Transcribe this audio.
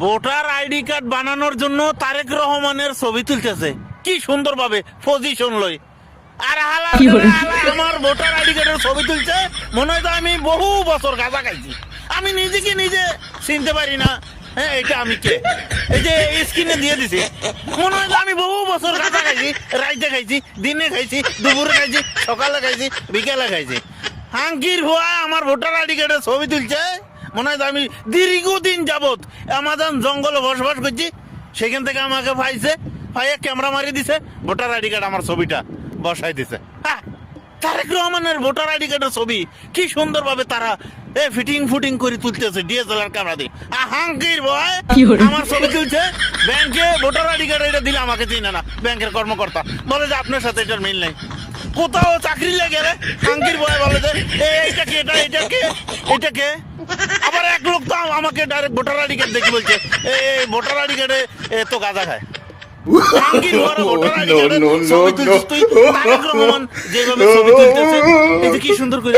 Voter ID card বানানোর জন্য তারেক রহমানের ছবি তুলতেছে কি সুন্দর ভাবে পজিশন লই। আর হালা আমার ভোটার আইডি কার্ডের ছবি তুলছে, মনে হয় তো আমি বহু বছর গাঁজা খাইছি, আমি নিজেকে নিজে চিনতে পারি না। হ্যাঁ, এটা আমি কে? এই যে স্ক্রিনে দিয়ে দিছি, মনে হয় আমি বহু বছর গাঁজা খাইছি, রাইতে খাইছি, দিনে খাইছি, দুপুরে খাইছি, সকালে খাইছি, বিকেলে খাইছি। হাঙ্কির ভুয়া আমার ভোটার আইডি কার্ডের ছবি তুলছে, মনে হয় আমি দীর্ঘদিন যাবত আমাজন জঙ্গলে বসবাস করছি, সেখান থেকে আমাকে পাইছে, পাইয়ে ক্যামেরা মারি দিছে, ভোটার আইডি কার্ড আমার ছবিটা বসাই দিছে। হ্যাঁ, তারেক রহমানের ভোটার আইডি কার্ডের ছবি কি সুন্দর ভাবে তারা ফিটিং ফুটিং করে তুলতেছে ডিএসএলআর ক্যামেরা দিয়ে। হাঙ্কির ভয় আমার ছবি তুলছে, ব্যাংকে ভোটার আইডি কার্ড এটা দিলে আমাকে চিনে না ব্যাংকের কর্মকর্তা, বলে যে আপনার সাথে এটার মিল নেই। কোথাও চাকরি লেগে গেলে হাঙ্কির ভয় বলে যে এইটা কে, এটা কে। আবার এক লোক তো আমাকে ডাইরেক্ট ভোটার আইডি কার্ড দেখি বলছে এই ভোটার আইডি কার্ডে তো গাঁজা খায়। হাঙ্কির ভরা ভোটার আইডি কার্ডে ছবি তুলছিস তুই, তারেক রহমান যেভাবে ছবি তুলতেছে, এই যে কি সুন্দর করে